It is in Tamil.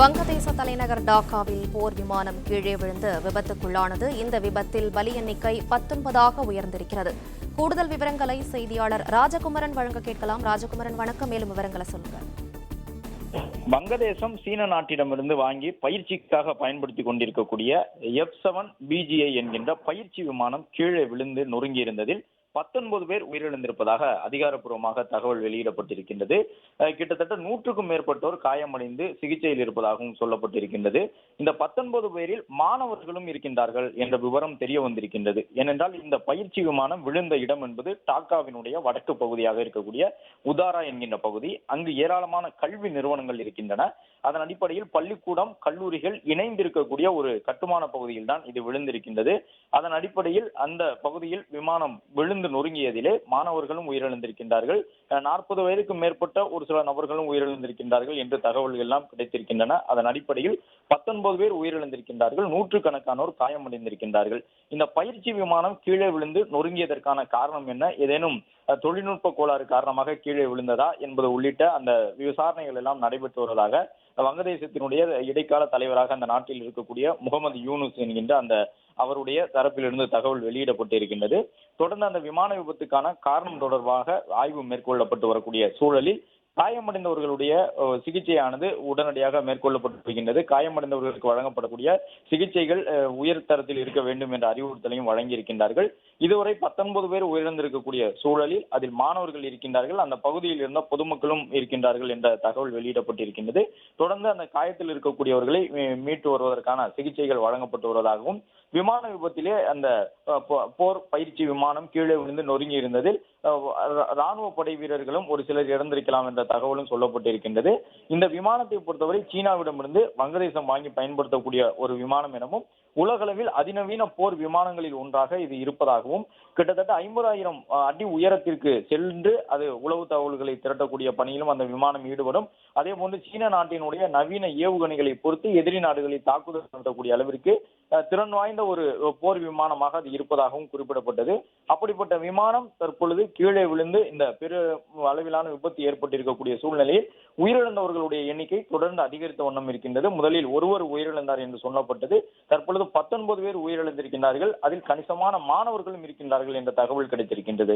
வங்கதேச தலைநகர் டாக்காவில் போர் விமானம் கீழே விழுந்து விபத்துக்குள்ளானது. இந்த விபத்தில் பலி எண்ணிக்கை 19ஆக உயர்ந்திருக்கிறது. கூடுதல் விவரங்களை செய்தியாளர் ராஜகுமரன் வழங்க கேட்கலாம். ராஜகுமரன், வணக்கம். மேலும் விவரங்களை சொல்லுங்க. வங்கதேசம் சீன நாட்டிடமிருந்து வாங்கி பயிற்சிக்காக பயன்படுத்தி கொண்டிருக்கக்கூடிய F-7 BGI என்கின்ற பயிற்சி விமானம் கீழே விழுந்து நொறுங்கியிருந்ததில் 19 பேர் உயிரிழந்திருப்பதாக அதிகாரப்பூர்வமாக தகவல் வெளியிடப்பட்டிருக்கின்றது. கிட்டத்தட்ட 100க்கும் மேற்பட்டோர் காயமடைந்து சிகிச்சையில் இருப்பதாகவும் சொல்லப்பட்டிருக்கின்றது. இந்த 19 பேரில் மாணவர்களும் இருக்கின்றார்கள் என்ற விவரம் தெரிய வந்திருக்கின்றது. ஏனென்றால் இந்த பயிற்சி விமானம் விழுந்த இடம் என்பது டாக்காவினுடைய வடக்கு பகுதியாக இருக்கக்கூடிய உதாரா என்கின்ற பகுதி. அங்கு ஏராளமான கல்வி நிறுவனங்கள் இருக்கின்றன. அதன் அடிப்படையில் பள்ளிக்கூடம், கல்லூரிகள் இணைந்திருக்கக்கூடிய ஒரு கட்டுமான பகுதியில் தான் இது விழுந்திருக்கின்றது. அதன் அடிப்படையில் அந்த பகுதியில் விமானம் விழுந்து நொறுங்கியதிலே மாணவர்களும் உயிரிழந்திருக்கின்றார்கள். 40 வயதுக்கும் மேற்பட்ட ஒரு சில நபர்களும் உயிரிழந்திருக்கின்றார்கள் என்று தகவல்கள் எல்லாம் கிடைத்திருக்கின்றன. அதன் அடிப்படையில் 19 பேர் உயிரிழந்திருக்கின்றார்கள், 100கணக்கானோர் காயமடைந்திருக்கின்றார்கள். இந்த பயிற்சி விமானம் கீழே விழுந்து நொறுங்கியதற்கான காரணம் என்ன, ஏதேனும் தொழில்நுட்ப கோளாறு காரணமாக கீழே விழுந்ததா என்பது உள்ளிட்ட அந்த விசாரணைகள் எல்லாம் நடைபெற்று வருவதாக வங்கதேசத்தினுடைய இடைக்கால தலைவராக அந்த நாட்டில் இருக்கக்கூடிய முகமது யூனுஸ் என்கின்ற அந்த அவருடைய தரப்பிலிருந்து தகவல் வெளியிடப்பட்டிருக்கின்றது. தொடர்ந்து அந்த விமான விபத்துக்கான காரணம் தொடர்பாக ஆய்வு மேற்கொள்ளப்பட்டு வரக்கூடிய சூழலில் காயமடைந்தவர்களுடைய சிகிச்சையானது உடனடியாக மேற்கொள்ளப்பட்டு வருகின்றது. காயமடைந்தவர்களுக்கு வழங்கப்படக்கூடிய சிகிச்சைகள் உயர் தரத்தில் இருக்க வேண்டும் என்ற அறிவுறுத்தலையும் வழங்கியிருக்கின்றார்கள். இதுவரை 19 பேர் உயிரிழந்திருக்கக்கூடிய சூழலில் அதில் மாணவர்கள் இருக்கின்றார்கள், அந்த பகுதியில் இருந்த பொதுமக்களும் இருக்கின்றார்கள் என்ற தகவல் வெளியிடப்பட்டிருக்கின்றது. தொடர்ந்து அந்த காயத்தில் இருக்கக்கூடியவர்களை மீட்டு வருவதற்கான சிகிச்சைகள் வழங்கப்பட்டு வருவதாகவும், விமான விபத்திலே அந்த போர் பயிற்சி விமானம் கீழே விழுந்து நொறுங்கி இருந்ததில் ராணுவ படை வீரர்களும் ஒரு சிலர் இறந்திருக்கலாம் என்ற தகவலும் சொல்லப்பட்டிருக்கின்றது. இந்த விமானத்தை பொறுத்தவரை சீனாவிடமிருந்து வங்கதேசம் வாங்கி பயன்படுத்தக்கூடிய ஒரு விமானம் எனவும், உலகளவில் அதிநவீன போர் விமானங்களில் ஒன்றாக இது இருப்பதாகவும், கிட்டத்தட்ட 50,000 அடி உயரத்திற்கு சென்று அது உளவு தகவல்களை திரட்டக்கூடிய பணியிலும் அந்த விமானம் ஈடுபடும். அதே போன்று சீன நாட்டினுடைய நவீன ஏவுகணைகளை பொறுத்து எதிரி நாடுகளை தாக்குதல் நடத்தக்கூடிய அளவிற்கு திறன் வாய்ந்த ஒரு போர் விமானமாக அது இருப்பதாகவும் குறிப்பிடப்பட்டது. அப்படிப்பட்ட விமானம் தற்பொழுது கீழே விழுந்து இந்த பெரு அளவிலான விபத்து ஏற்பட்டிருக்கக்கூடிய சூழ்நிலையில் உயிரிழந்தவர்களுடைய எண்ணிக்கை தொடர்ந்து அதிகரித்த வண்ணம் இருக்கின்றது. முதலில் ஒருவர் உயிரிழந்தார் என்று சொல்லப்பட்டது. தற்பொழுது 19 பேர் உயிரிழந்திருக்கின்றார்கள். அதில் கணிசமான மாணவர்களும் இருக்கின்றார்கள் என்ற தகவல் கிடைத்திருக்கின்றது.